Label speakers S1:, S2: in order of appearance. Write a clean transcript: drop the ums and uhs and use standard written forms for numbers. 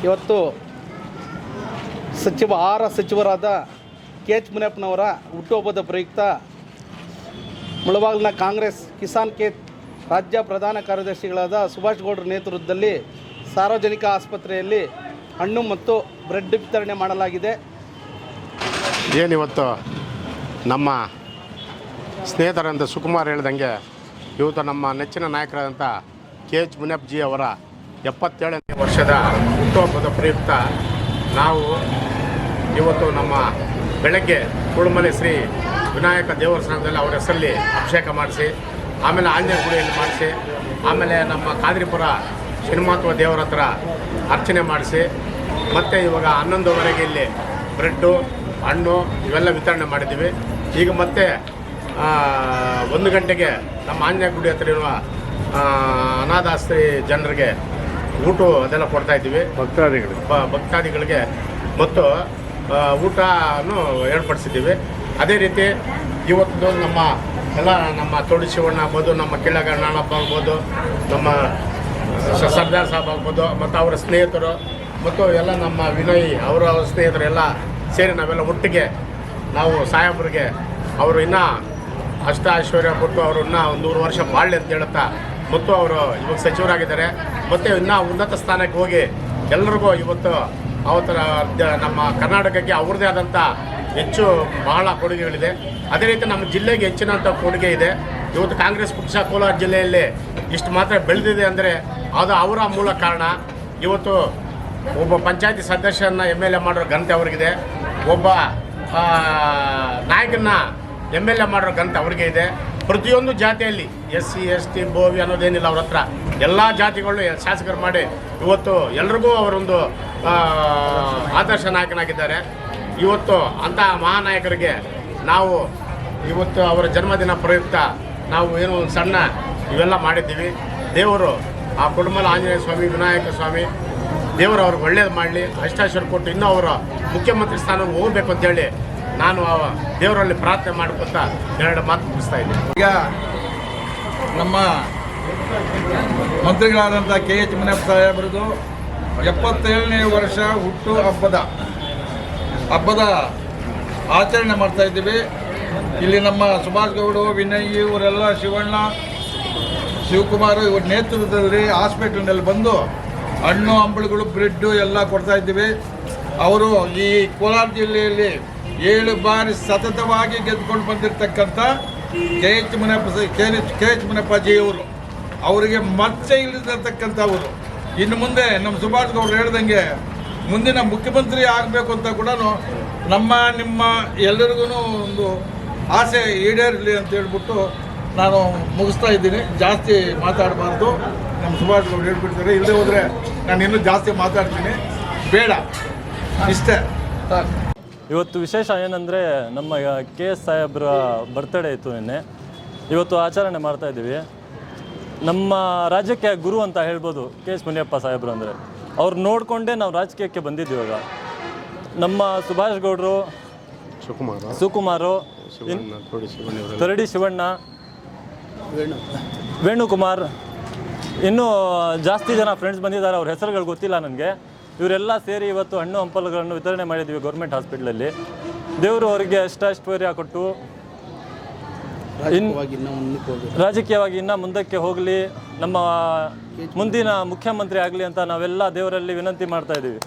S1: ಇವತ್ತು ಆಹಾರ ಸಚಿವರಾದ ಕೆ ಎಚ್ ಮುನಿಯಪ್ಪನವರ ಹುಟ್ಟುಹಬ್ಬದ ಪ್ರಯುಕ್ತ ಮುಳಬಾಗಿಲಿನ ಕಾಂಗ್ರೆಸ್ ಕಿಸಾನ್ ಕೆ ರಾಜ್ಯ ಪ್ರಧಾನ ಕಾರ್ಯದರ್ಶಿಗಳಾದ ಸುಭಾಷ್ ಗೌಡ್ರ ನೇತೃತ್ವದಲ್ಲಿ ಸಾರ್ವಜನಿಕ ಆಸ್ಪತ್ರೆಯಲ್ಲಿ ಹಣ್ಣು ಮತ್ತು ಬ್ರೆಡ್ ವಿತರಣೆ ಮಾಡಲಾಗಿದೆ.
S2: ಏನಿವತ್ತು ನಮ್ಮ ಸ್ನೇಹಿತರಂತ ಸುಕುಮಾರ್ ಹೇಳ್ದಂಗೆ ಇವತ್ತು ನಮ್ಮ ನೆಚ್ಚಿನ ನಾಯಕರಾದಂಥ ಕೆ ಎಚ್ ಮುನಿಯಪ್ಪ ಜಿ ಅವರ 77ನೇ ವರ್ಷದ ಹುಟ್ಟುಹಬ್ಬದ ಪ್ರಯುಕ್ತ ನಾವು ಇವತ್ತು ನಮ್ಮ ಬೆಳಗ್ಗೆ ಕೂಡುಮಲೆ ಶ್ರೀ ವಿನಾಯಕ ದೇವಸ್ಥಾನದಲ್ಲಿ ಅವರ ಹೆಸರಲ್ಲಿ ಅಭಿಷೇಕ ಮಾಡಿಸಿ, ಆಮೇಲೆ ಆಂಜನೇಯ ಗುಡಿಯಲ್ಲಿ ಮಾಡಿಸಿ, ಆಮೇಲೆ ನಮ್ಮ ಕಾದ್ರಿಪುರ ಶ್ರೀನಿವಾಸ ದೇವರ ಹತ್ರ ಅರ್ಚನೆ ಮಾಡಿಸಿ, ಮತ್ತು ಇವಾಗ 11:30 ಇಲ್ಲಿ ಬ್ರೆಡ್ಡು ಹಣ್ಣು ಇವೆಲ್ಲ ವಿತರಣೆ ಮಾಡಿದ್ದೀವಿ. ಈಗ ಮತ್ತೆ 1 ಗಂಟೆಗೆ ನಮ್ಮ ಆಂಜನೇಯ ಗುಡಿ ಹತ್ರ ಇರುವ ಅನಾಥಾಶ್ರಯ ಜನರಿಗೆ ಊಟ ಅದೆಲ್ಲ ಕೊಡ್ತಾಯಿದ್ದೀವಿ. ಭಕ್ತಾದಿಗಳಿಗೆ ಮತ್ತು ಊಟನೂ ಏರ್ಪಡಿಸಿದ್ದೀವಿ. ಅದೇ ರೀತಿ ಇವತ್ತು ನಮ್ಮ ತೋಡಿ ಶಿವಣ್ಣ ಆಗ್ಬೋದು, ನಮ್ಮ ಕಿಳಗ ನಾಣಪ್ಪ ಆಗ್ಬೋದು, ನಮ್ಮ ಸರ್ದಾರ್ ಸಾಬ್ ಆಗ್ಬೋದು, ಮತ್ತು ಅವರ ಸ್ನೇಹಿತರು ಮತ್ತು ಎಲ್ಲ ನಮ್ಮ ವಿನಯ್ ಅವರ ಸ್ನೇಹಿತರು ಎಲ್ಲ ಸೇರಿ ನಾವೆಲ್ಲ ಒಟ್ಟಿಗೆ ನಾವು ಸಾಹೇಬ್ರಿಗೆ ಅವರು ಇನ್ನೂ ಅಷ್ಟ ಐಶ್ವರ್ಯ ಕೊಟ್ಟು ಅವರು ಇನ್ನೂ 100 ವರ್ಷ ಬಾಳ್ಳೆ ಅಂತ ಹೇಳುತ್ತಾ, ಮತ್ತು ಅವರು ಇವಾಗ ಸಚಿವರಾಗಿದ್ದಾರೆ, ಮತ್ತು ಇನ್ನೂ ಉನ್ನತ ಸ್ಥಾನಕ್ಕೆ ಹೋಗಿ ಎಲ್ಲರಿಗೂ ಇವತ್ತು ಅವತ್ತರ ನಮ್ಮ ಕರ್ನಾಟಕಕ್ಕೆ ಅವ್ರದ್ದೇ ಆದಂಥ ಹೆಚ್ಚು ಬಹಳ ಕೊಡುಗೆಗಳಿದೆ. ಅದೇ ರೀತಿ ನಮ್ಮ ಜಿಲ್ಲೆಗೆ ಹೆಚ್ಚಿನಂಥ ಕೊಡುಗೆ ಇದೆ. ಇವತ್ತು ಕಾಂಗ್ರೆಸ್ ಪಕ್ಷ ಕೋಲಾರ ಜಿಲ್ಲೆಯಲ್ಲಿ ಇಷ್ಟು ಮಾತ್ರ ಬೆಳೆದಿದೆ ಅಂದರೆ ಅದು ಅವರ ಮೂಲ ಕಾರಣ. ಇವತ್ತು ಒಬ್ಬ ಪಂಚಾಯತಿ ಸದಸ್ಯರನ್ನ MLA ಮಾಡೋ ಘನತೆ ಅವ್ರಿಗಿದೆ, ಒಬ್ಬ ನಾಯಕನ MLA ಮಾಡೋ ಘನತೆ ಅವ್ರಿಗೆ ಇದೆ. ಪ್ರತಿಯೊಂದು ಜಾತಿಯಲ್ಲಿ SC ST ಬೋವಿ ಅನ್ನೋದೇನಿಲ್ಲ, ಅವ್ರ ಹತ್ರ ಎಲ್ಲ ಜಾತಿಗಳು ಶಾಸಕರು ಮಾಡಿ ಇವತ್ತು ಎಲ್ರಿಗೂ ಅವರೊಂದು ಆದರ್ಶ ನಾಯಕನಾಗಿದ್ದಾರೆ. ಇವತ್ತು ಅಂಥ ಮಹಾನಾಯಕರಿಗೆ ನಾವು ಇವತ್ತು ಅವರ ಜನ್ಮದಿನ ಪ್ರಯುಕ್ತ ನಾವು ಏನೋ ಒಂದು ಸಣ್ಣ ಇವೆಲ್ಲ ಮಾಡಿದ್ದೀವಿ. ದೇವರು ಆ ಕುಡುಮಲ ಆಂಜನೇಯ ಸ್ವಾಮಿ, ವಿನಾಯಕ ಸ್ವಾಮಿ ದೇವರು ಅವ್ರಿಗೆ ಒಳ್ಳೇದು ಮಾಡಲಿ, ಅಷ್ಟಾಶ್ವರ ಕೊಟ್ಟು ಇನ್ನೂ ಅವರ ಮುಖ್ಯಮಂತ್ರಿ ಸ್ಥಾನಕ್ಕೆ ಹೋಗಬೇಕು ಅಂತೇಳಿ ನಾನು ದೇವರಲ್ಲಿ ಪ್ರಾರ್ಥನೆ ಮಾಡ್ಕೊತಾ 2 ಮಾತು ಮುಗಿಸ್ತಾ ಇದ್ದೀನಿ.
S3: ಈಗ ನಮ್ಮ ಮಂತ್ರಿಗಳಾದಂಥ ಕೆ ಎಚ್ ಮುನಿಯಪ್ಪ ಸಾಹೇಬರದು 77ನೇ ವರ್ಷ ಹುಟ್ಟು ಹಬ್ಬದ ಆಚರಣೆ ಮಾಡ್ತಾ ಇದ್ದೀವಿ. ಇಲ್ಲಿ ನಮ್ಮ ಸುಭಾಷ್ ಗೌಡು, ವಿನಯ್, ಇವರೆಲ್ಲ ಶಿವಣ್ಣ, ಶಿವಕುಮಾರ್ ಇವ್ರ ನೇತೃತ್ವದಲ್ಲಿ ಹಾಸ್ಪಿಟಲ್ನಲ್ಲಿ ಬಂದು ಹಣ್ಣು ಹಂಪಲುಗಳು ಬ್ರೆಡ್ಡು ಎಲ್ಲ ಕೊಡ್ತಾ ಇದ್ದೀವಿ. ಅವರು ಈ ಕೋಲಾರ ಜಿಲ್ಲೆಯಲ್ಲಿ 7 ಬಾರಿ ಸತತವಾಗಿ ಗೆದ್ದುಕೊಂಡು ಬಂದಿರತಕ್ಕಂಥ ಕೆ ಎಚ್ ಮುನಿಯಪ್ಪಾಜಿಯವರು ಅವರಿಗೆ ಮತ್ತೆ ಇಲ್ಲಿರ್ತಕ್ಕಂಥವರು. ಇನ್ನು ಮುಂದೆ ನಮ್ಮ ಸುಭಾಷ್ ಗೌಡ್ರು ಹೇಳ್ದಂಗೆ ಮುಂದಿನ ಮುಖ್ಯಮಂತ್ರಿ ಆಗಬೇಕು ಅಂತ ಕೂಡ ನಿಮ್ಮ ಎಲ್ಲರಿಗೂ ಒಂದು ಆಸೆ ಈಡೇರಲಿ ಅಂತ ಹೇಳ್ಬಿಟ್ಟು ನಾನು ಮುಗಿಸ್ತಾ ಇದ್ದೀನಿ. ಜಾಸ್ತಿ ಮಾತಾಡಬಾರ್ದು, ನಮ್ಮ ಸುಭಾಷ್ ಗೌಡ್ರು ಹೇಳ್ಬಿಡ್ತಾರೆ. ಇಲ್ಲದೆ ಹೋದರೆ ನಾನು ಇನ್ನೂ ಜಾಸ್ತಿ ಮಾತಾಡ್ತೀನಿ, ಬೇಡ, ಇಷ್ಟೇ.
S4: ಇವತ್ತು ವಿಶೇಷ ಏನಂದರೆ ನಮ್ಮ KS ಸಾಹೇಬ್ರ ಬರ್ತ್ಡೇ ಇತ್ತು ನಿನ್ನೆ. ಇವತ್ತು ಆಚರಣೆ ಮಾಡ್ತಾಯಿದ್ದೀವಿ. ನಮ್ಮ ರಾಜ್ಯಕ್ಕೆ ಗುರು ಅಂತ ಹೇಳ್ಬೋದು KS ಮುನಿಯಪ್ಪ ಸಾಹೇಬ್ರು ಅಂದರೆ. ಅವ್ರು ನೋಡಿಕೊಂಡೇ ನಾವು ರಾಜಕೀಯಕ್ಕೆ ಬಂದಿದ್ದೀವಿ. ಇವಾಗ ನಮ್ಮ ಸುಭಾಷ್ ಗೌಡರು, ಸುಕುಮಾರು, ತರಡಿ ಶಿವಣ್ಣ, ವೇಣುಕುಮಾರ್, ಇನ್ನೂ ಜಾಸ್ತಿ ಜನ ಫ್ರೆಂಡ್ಸ್ ಬಂದಿದ್ದಾರೆ. ಅವ್ರ ಹೆಸರುಗಳು ಗೊತ್ತಿಲ್ಲ ನನಗೆ. ಇವರೆಲ್ಲ ಸೇರಿ ಇವತ್ತು ಹಣ್ಣು ಹಂಪಲುಗಳನ್ನು ವಿತರಣೆ ಮಾಡಿದ್ದೀವಿ ಗೌರ್ಮೆಂಟ್ ಹಾಸ್ಪಿಟ್ಲಲ್ಲಿ. ದೇವರು ಅವರಿಗೆ ಅಷ್ಟೈಶ್ವರ್ಯ ಕೊಟ್ಟು ರಾಜಕೀಯವಾಗಿ ಇನ್ನೂ ಮುಂದಕ್ಕೆ ಹೋಗಲಿ, ನಮ್ಮ ಮುಂದಿನ ಮುಖ್ಯಮಂತ್ರಿ ಆಗಲಿ ಅಂತ ನಾವೆಲ್ಲ ದೇವರಲ್ಲಿ ವಿನಂತಿ ಮಾಡ್ತಾ ಇದ್ದೀವಿ.